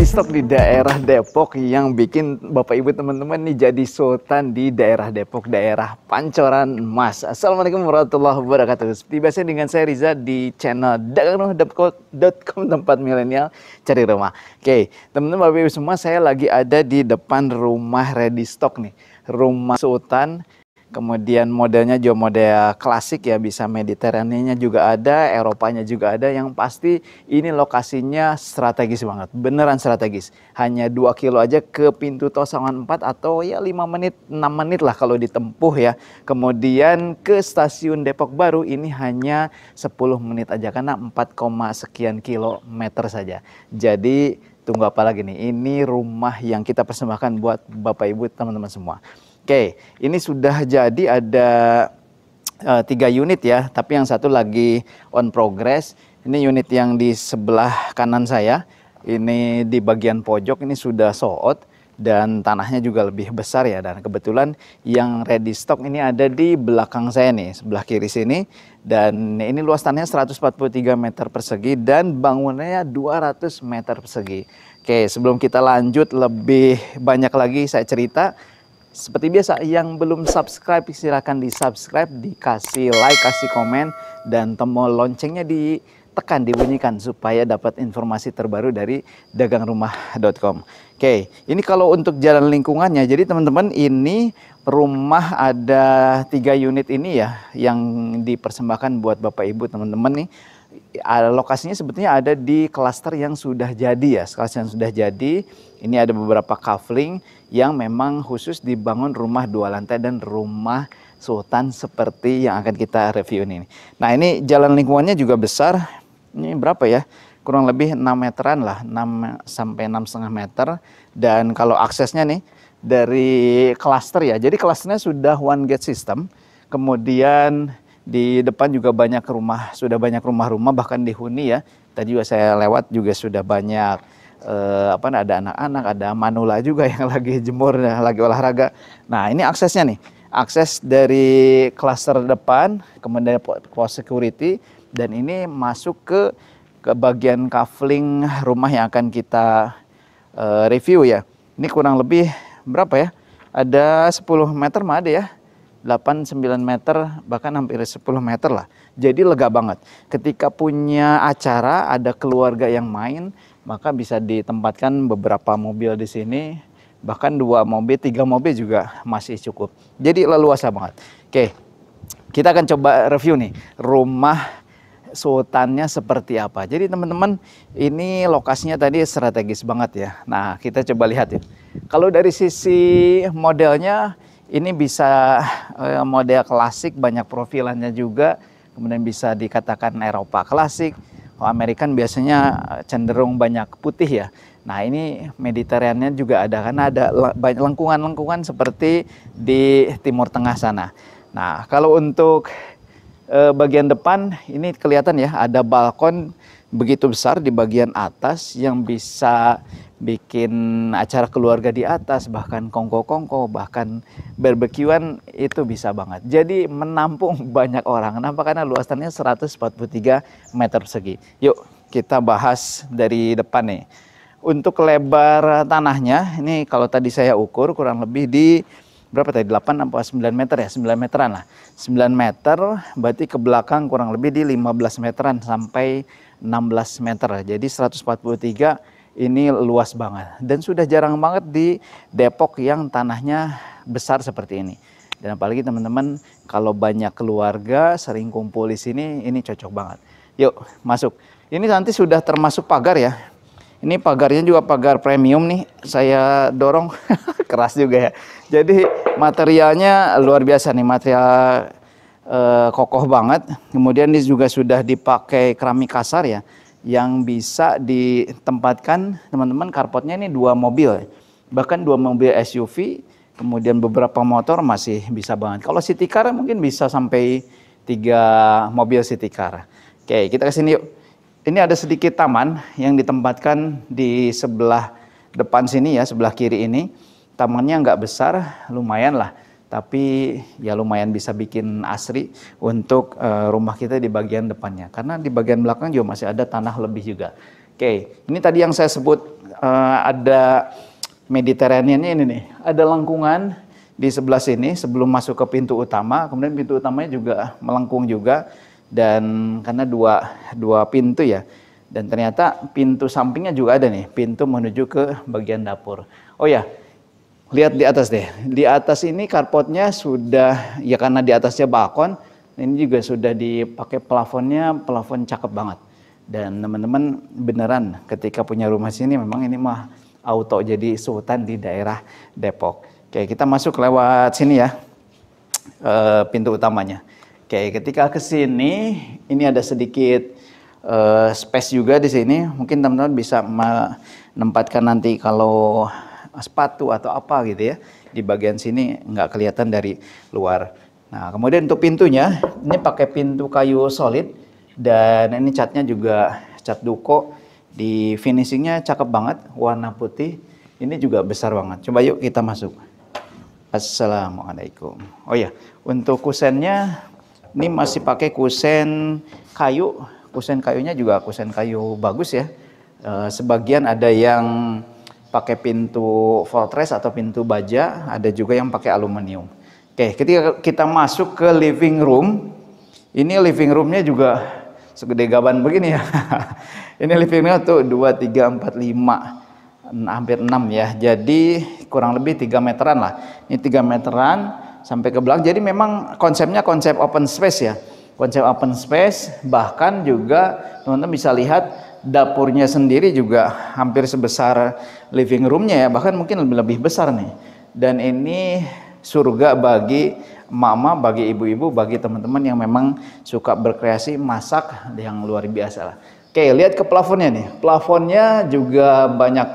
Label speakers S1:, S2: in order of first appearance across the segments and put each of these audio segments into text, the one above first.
S1: ready stock di daerah Depok yang bikin Bapak Ibu teman-teman nih jadi sultan di daerah Depok, daerah Pancoran Mas. Assalamualaikum warahmatullahi wabarakatuh. Seperti biasa dengan saya Riza di channel dagangrumah.com, tempat milenial cari rumah. Oke, teman-teman Bapak Ibu semua, saya lagi ada di depan rumah ready stock nih. Rumah sultan. Kemudian modelnya juga model klasik ya, bisa Mediterania juga ada, Eropanya juga ada. Yang pasti ini lokasinya strategis banget, beneran strategis. Hanya 2 kilo aja ke pintu tol Sawangan 4 atau ya 5 menit, 6 menit lah kalau ditempuh ya. Kemudian ke stasiun Depok Baru ini hanya 10 menit aja karena 4, sekian kilometer saja. Jadi tunggu apa lagi nih, ini rumah yang kita persembahkan buat Bapak Ibu teman-teman semua. Oke, ini sudah jadi ada 3 unit ya, tapi yang satu lagi on progress. Ini unit yang di sebelah kanan saya, ini di bagian pojok ini sudah sold out dan tanahnya juga lebih besar ya. Dan kebetulan yang ready stock ini ada di belakang saya nih, sebelah kiri sini. Dan ini luas tanahnya 143 meter persegi dan bangunannya 200 meter persegi. Oke, sebelum kita lanjut lebih banyak lagi saya cerita. Seperti biasa, yang belum subscribe silahkan di subscribe, dikasih like, kasih komen, dan tombol loncengnya ditekan, dibunyikan supaya dapat informasi terbaru dari dagangrumah.com. Oke, ini kalau untuk jalan lingkungannya, jadi teman-teman ini rumah ada 3 unit ini ya yang dipersembahkan buat Bapak Ibu teman-teman nih. Lokasinya sebetulnya ada di klaster yang sudah jadi ya, klaster yang sudah jadi. Ini ada beberapa kafling yang memang khusus dibangun rumah 2 lantai dan rumah sultan seperti yang akan kita review ini. Nah, ini jalan lingkungannya juga besar. Ini berapa ya? Kurang lebih 6 meteran lah, 6 sampai 6,5 meter. Dan kalau aksesnya nih dari klaster ya. Jadi klasternya sudah one gate system. Kemudian di depan juga banyak rumah, sudah banyak rumah-rumah, bahkan dihuni ya. Tadi juga saya lewat juga sudah banyak ada anak-anak, ada manula juga yang lagi jemur, lagi olahraga. Nah, ini aksesnya nih. Akses dari klaster depan, kemudian pos security, dan ini masuk ke bagian kafling rumah yang akan kita review ya. Ini kurang lebih berapa ya? Ada 10 meter mah ada ya. 8-9 meter, bahkan hampir 10 meter lah. Jadi lega banget. Ketika punya acara, ada keluarga yang main, maka bisa ditempatkan beberapa mobil di sini. Bahkan 2 mobil, 3 mobil juga masih cukup. Jadi leluasa banget. Oke, kita akan coba review nih rumah sultannya seperti apa. Jadi teman-teman, ini lokasinya tadi strategis banget ya. Nah, kita coba lihat ya. Kalau dari sisi modelnya, ini bisa model klasik, banyak profilannya juga. Kemudian bisa dikatakan Eropa klasik. Amerikan biasanya cenderung banyak putih ya. Nah, ini Mediterania juga ada, karena ada banyak lengkungan-lengkungan seperti di Timur Tengah sana. Nah, kalau untuk bagian depan ini kelihatan ya, ada balkon begitu besar di bagian atas yang bisa bikin acara keluarga di atas, bahkan kongko-kongko, bahkan barbekyuan itu bisa banget. Jadi menampung banyak orang. Kenapa? Karena luas tanahnya 143 meter persegi. Yuk kita bahas dari depan nih. Untuk lebar tanahnya, ini kalau tadi saya ukur kurang lebih di berapa tadi? 8 atau 9 meter ya? 9 meteran lah. 9 meter berarti ke belakang kurang lebih di 15 meteran sampai 16 meter. Jadi 143 ini luas banget. Dan sudah jarang banget di Depok yang tanahnya besar seperti ini. Dan apalagi teman-teman kalau banyak keluarga sering kumpul di sini, ini cocok banget. Yuk masuk. Ini nanti sudah termasuk pagar ya. Ini pagarnya juga pagar premium nih. Saya dorong keras juga ya. Jadi materialnya luar biasa nih, material kokoh banget. Kemudian ini juga sudah dipakai keramik kasar ya, yang bisa ditempatkan teman-teman. Carportnya ini 2 mobil, bahkan 2 mobil SUV, kemudian beberapa motor masih bisa banget. Kalau city car mungkin bisa sampai 3 mobil city car. Oke, kita ke sini yuk. Ini ada sedikit taman yang ditempatkan di sebelah depan sini ya, sebelah kiri ini. Tamannya nggak besar, lumayan lah. Tapi ya lumayan bisa bikin asri untuk rumah kita di bagian depannya. Karena di bagian belakang juga masih ada tanah lebih juga. Oke, ini tadi yang saya sebut ada Mediterranean-nya ini nih. Ada lengkungan di sebelah sini sebelum masuk ke pintu utama. Kemudian pintu utamanya juga melengkung juga, dan karena dua pintu ya. Dan ternyata pintu sampingnya juga ada nih, pintu menuju ke bagian dapur. Oh ya, lihat di atas deh. Di atas ini carportnya sudah, ya karena di atasnya balkon, ini juga sudah dipakai plafonnya, plafon cakep banget. Dan teman-teman beneran ketika punya rumah sini memang ini mah auto jadi sultan di daerah Depok. Oke, kita masuk lewat sini ya, pintu utamanya. Oke, ketika ke sini ini ada sedikit space juga di sini. Mungkin teman-teman bisa menempatkan nanti kalau sepatu atau apa gitu ya. Di bagian sini nggak kelihatan dari luar. Nah, kemudian untuk pintunya ini pakai pintu kayu solid, dan ini catnya juga cat duko. Di finishingnya cakep banget, warna putih. Ini juga besar banget. Coba yuk kita masuk. Assalamualaikum. Oh ya, untuk kusennya ini masih pakai kusen kayu. Kusen kayunya juga kusen kayu bagus ya. Sebagian ada yang pakai pintu fortress atau pintu baja, ada juga yang pakai aluminium. Oke, ketika kita masuk ke living room, ini living roomnya juga segede gaban begini ya. Ini living roomnya tuh 2, 3, 4, 5, hampir 6 ya. Jadi kurang lebih 3 meteran lah. Ini 3 meteran sampai ke belakang. Jadi memang konsepnya konsep open space ya. Konsep open space, bahkan juga teman-teman bisa lihat dapurnya sendiri juga hampir sebesar living roomnya ya, bahkan mungkin lebih besar nih. Dan ini surga bagi mama, bagi ibu-ibu, bagi teman-teman yang memang suka berkreasi masak yang luar biasa lah. Oke, lihat ke plafonnya nih. Plafonnya juga banyak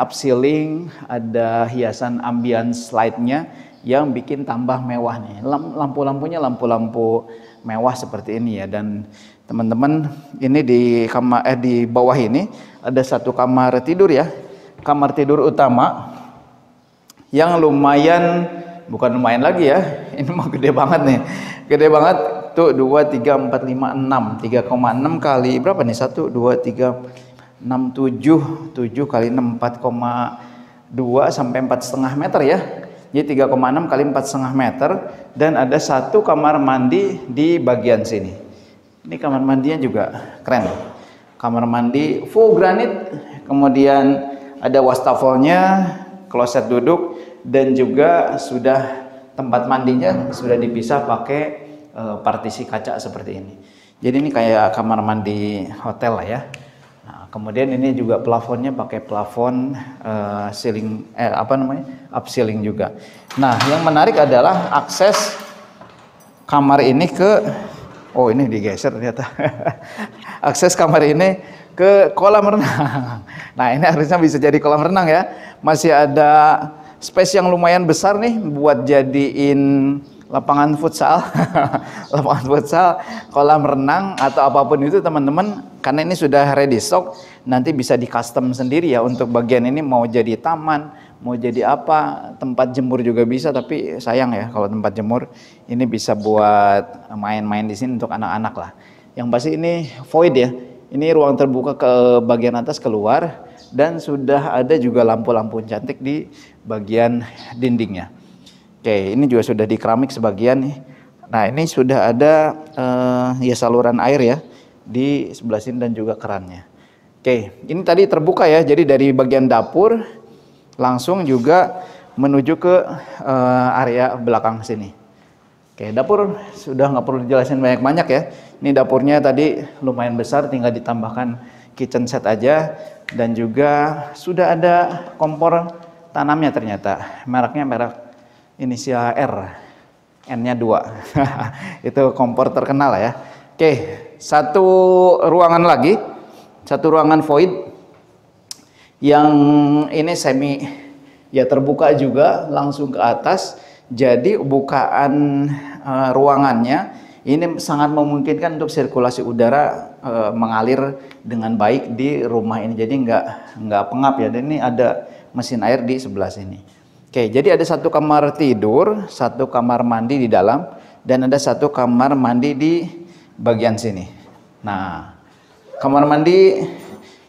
S1: upcilling, ada hiasan ambience light-nya yang bikin tambah mewah nih. Lampu-lampunya lampu-lampu mewah seperti ini ya. Dan teman-teman, ini di bawah ini ada satu kamar tidur ya. Kamar tidur utama yang lumayan, bukan lumayan lagi ya. Ini mah gede banget nih. Gede banget tuh, 2, 3, 4, 5, 6. 3,6 kali berapa nih? 1, 2, 3, 6, 7. 7 kali 6, 4,2 sampai 4,5 meter ya. Jadi 3,6 kali 4,5 meter, dan ada satu kamar mandi di bagian sini. Ini kamar mandinya juga keren. Kamar mandi full granit, kemudian ada wastafelnya, kloset duduk, dan juga sudah tempat mandinya sudah dipisah pakai partisi kaca seperti ini. Jadi ini kayak kamar mandi hotel lah ya. Nah, kemudian ini juga plafonnya pakai plafon ceiling upcilling juga. Nah, yang menarik adalah akses kamar ini ke, oh ini digeser ternyata. Akses kamar ini ke kolam renang. Nah, ini harusnya bisa jadi kolam renang ya. Masih ada space yang lumayan besar nih buat jadiin lapangan futsal, lapangan futsal, kolam renang atau apapun itu teman-teman. Karena ini sudah ready stock, nanti bisa di custom sendiri ya untuk bagian ini, mau jadi taman, mau jadi apa, tempat jemur juga bisa. Tapi sayang ya kalau tempat jemur, ini bisa buat main-main di sini untuk anak-anak lah. Yang pasti ini void ya, ini ruang terbuka ke bagian atas keluar, dan sudah ada juga lampu-lampu cantik di bagian dindingnya. Oke, ini juga sudah di keramik sebagian nih. Nah, ini sudah ada ya saluran air ya di sebelah sini dan juga kerannya. Oke, ini tadi terbuka ya. Jadi dari bagian dapur langsung juga menuju ke area belakang sini. Oke, dapur sudah nggak perlu dijelasin banyak-banyak ya. Ini dapurnya tadi lumayan besar, tinggal ditambahkan kitchen set aja. Dan juga sudah ada kompor tanamnya ternyata. Mereknya merek inisial R, N-nya 2. Itu kompor terkenal ya. Oke, satu ruangan lagi, satu ruangan void yang ini semi ya terbuka juga langsung ke atas. Jadi bukaan ruangannya ini sangat memungkinkan untuk sirkulasi udara mengalir dengan baik di rumah ini. Jadi nggak pengap ya. Dan ini ada mesin air di sebelah sini. Oke, jadi ada satu kamar tidur, satu kamar mandi di dalam, dan ada satu kamar mandi di bagian sini. Nah, kamar mandi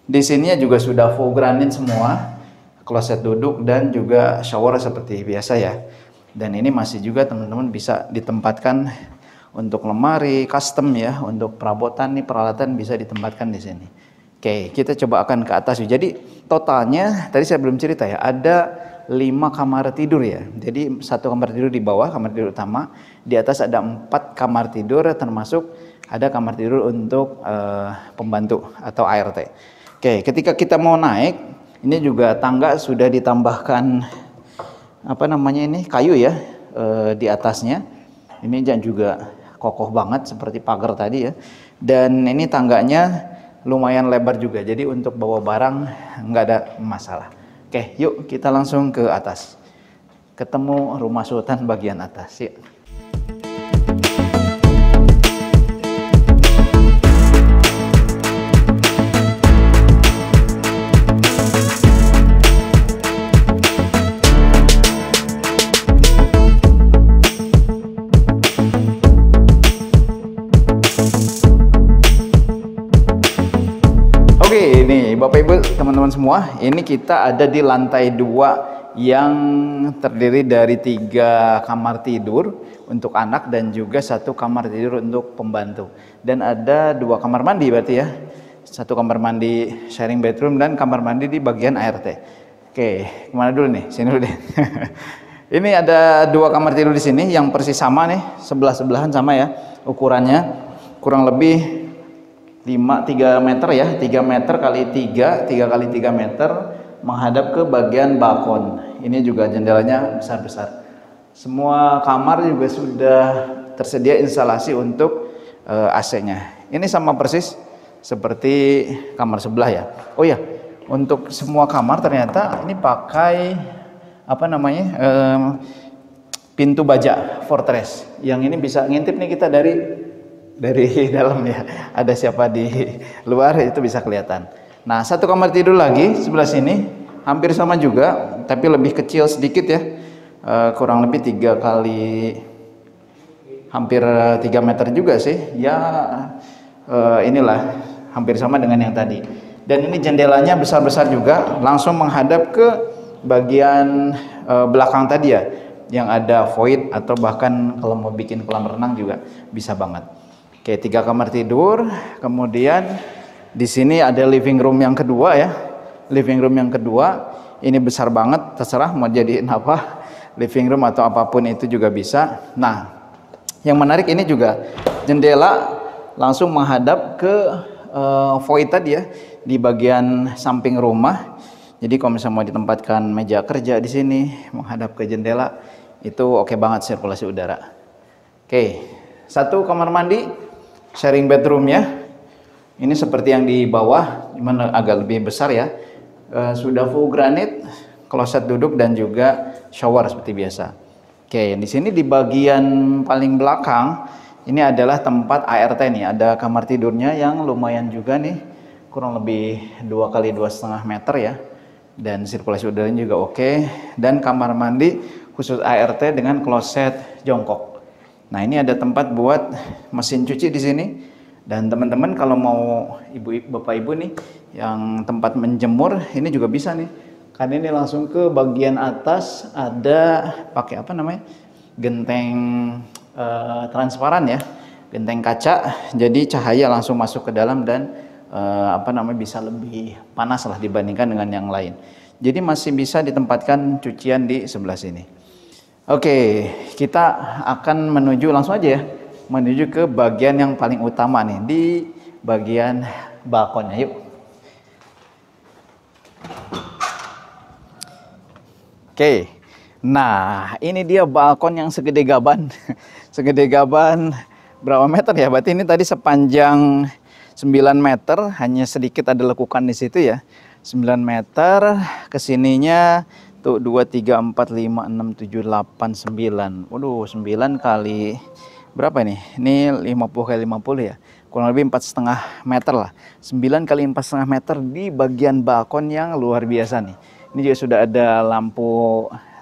S1: Di sini juga sudah full granit semua, kloset duduk dan juga shower seperti biasa ya. Dan ini masih juga teman-teman bisa ditempatkan untuk lemari custom ya, untuk perabotan nih, peralatan bisa ditempatkan di sini. Oke, kita coba akan ke atas. Jadi totalnya tadi saya belum cerita ya, ada 5 kamar tidur ya. Jadi 1 kamar tidur di bawah, kamar tidur utama. Di atas ada 4 kamar tidur, termasuk ada kamar tidur untuk pembantu atau ART. Oke, ketika kita mau naik, ini juga tangga sudah ditambahkan apa namanya ini, kayu ya di atasnya. Ini juga kokoh banget seperti pagar tadi ya. Dan ini tangganya lumayan lebar juga, jadi untuk bawa barang nggak ada masalah. Oke, yuk kita langsung ke atas. Ketemu rumah sultan bagian atas. Yuk. Oke, ini Bapak Ibu teman-teman semua, ini kita ada di lantai 2 yang terdiri dari 3 kamar tidur untuk anak dan juga 1 kamar tidur untuk pembantu. Dan ada 2 kamar mandi berarti ya. 1 kamar mandi sharing bedroom dan kamar mandi di bagian ART. Oke, kemana dulu nih? Sini dulu deh. Ini ada 2 kamar tidur di sini yang persis sama nih, sebelah-sebelahan sama ya ukurannya, kurang lebih 3 meter ya, 3 meter kali 3 kali 3 meter menghadap ke bagian balkon. Ini juga jendelanya besar-besar. Semua kamar juga sudah tersedia instalasi untuk AC-nya. Ini sama persis seperti kamar sebelah ya. Oh ya, untuk semua kamar ternyata ini pakai apa namanya pintu baja Fortress. Yang ini bisa ngintip nih kita dari dalam ya, ada siapa di luar itu bisa kelihatan. Nah, 1 kamar tidur lagi sebelah sini hampir sama juga, tapi lebih kecil sedikit ya, kurang lebih 3 kali hampir 3 meter juga sih ya. Inilah hampir sama dengan yang tadi. Dan ini jendelanya besar-besar juga, langsung menghadap ke bagian belakang tadi ya, yang ada void atau bahkan kalau mau bikin kolam renang juga bisa banget. Oke, 3 kamar tidur. Kemudian di sini ada living room yang kedua ya. Living room yang kedua ini besar banget, terserah mau jadiin apa, living room atau apapun itu juga bisa. Nah, yang menarik ini juga jendela langsung menghadap ke void tadi ya, di bagian samping rumah. Jadi kalau misalnya mau ditempatkan meja kerja di sini menghadap ke jendela, itu oke banget sirkulasi udara. Oke, 1 kamar mandi sharing bedroom ya. Ini seperti yang di bawah, cuman agak lebih besar ya. Sudah full granit, kloset duduk dan juga shower seperti biasa. Oke, di sini di bagian paling belakang ini adalah tempat ART nih. Ada kamar tidurnya yang lumayan juga nih, kurang lebih 2 kali 2,5 meter ya. Dan sirkulasi udaranya juga oke. Dan kamar mandi khusus ART dengan kloset jongkok. Nah, ini ada tempat buat mesin cuci di sini. Dan teman-teman kalau mau bapak ibu nih yang tempat menjemur, ini juga bisa nih. Karena ini langsung ke bagian atas ada pakai apa namanya? Genteng transparan ya. Genteng kaca. Jadi cahaya langsung masuk ke dalam dan apa namanya bisa lebih panas lah dibandingkan dengan yang lain. Jadi masih bisa ditempatkan cucian di sebelah sini. Oke, kita akan menuju langsung aja ya, menuju ke bagian yang paling utama nih, di bagian balkonnya. Yuk. Oke, nah ini dia balkon yang segede gaban. Segede gaban berapa meter ya? Berarti ini tadi sepanjang 9 meter, hanya sedikit ada lekukan di situ ya. 9 meter, kesininya tuh 2, 3, 4, 5, 6, 7, 8, 9. Waduh, 9 kali berapa ini? Ini 50 kali 50 ya. Kurang lebih 4,5 meter lah. 9 kali 4,5 meter di bagian balkon yang luar biasa nih. Ini juga sudah ada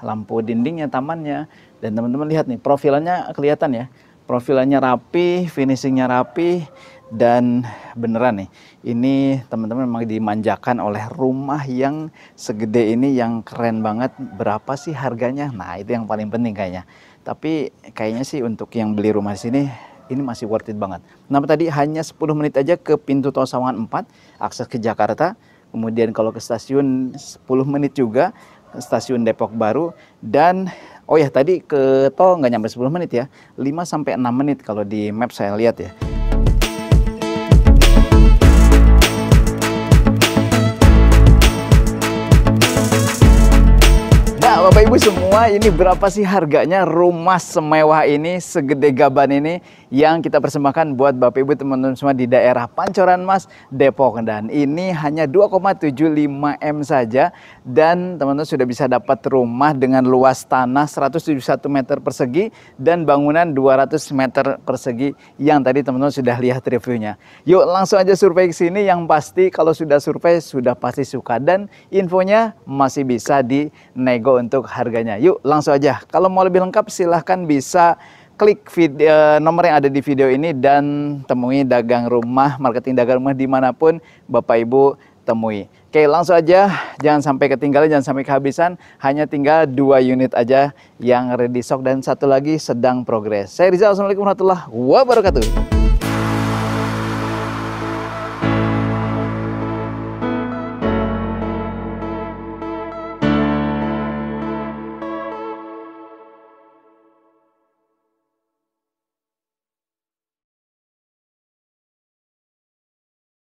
S1: lampu dindingnya, tamannya. Dan teman-teman lihat nih, profilannya kelihatan ya. Profilannya rapi, finishingnya rapi, dan beneran nih, ini teman-teman memang dimanjakan oleh rumah yang segede ini, yang keren banget. Berapa sih harganya? Nah, itu yang paling penting kayaknya. Tapi kayaknya sih untuk yang beli rumah di sini, ini masih worth it banget. Kenapa tadi? Hanya 10 menit aja ke pintu tol Sawangan 4, akses ke Jakarta. Kemudian kalau ke stasiun 10 menit juga, ke stasiun Depok Baru. Dan oh ya, tadi ke tol nggak nyampe 10 menit ya, 5-6 menit kalau di map saya lihat ya. Nah, Bapak Ibu semua, ini berapa sih harganya rumah semewah ini, segede gaban ini, yang kita persembahkan buat Bapak Ibu teman-teman semua di daerah Pancoran Mas, Depok. Dan ini hanya 2,75 M saja, dan teman-teman sudah bisa dapat rumah dengan luas tanah 171 meter persegi dan bangunan 200 meter persegi yang tadi teman-teman sudah lihat reviewnya. Yuk langsung aja survei ke sini, yang pasti kalau sudah survei sudah pasti suka, dan infonya masih bisa dinego untuk harganya. Yuk langsung aja. Kalau mau lebih lengkap silahkan bisa klik video, nomor yang ada di video ini, dan temui dagang rumah, marketing dagang rumah dimanapun Bapak Ibu temui. Oke, langsung aja, jangan sampai ketinggalan, jangan sampai kehabisan. Hanya tinggal 2 unit aja yang ready stock dan satu lagi sedang progres. Saya Rizal, assalamualaikum warahmatullahi wabarakatuh.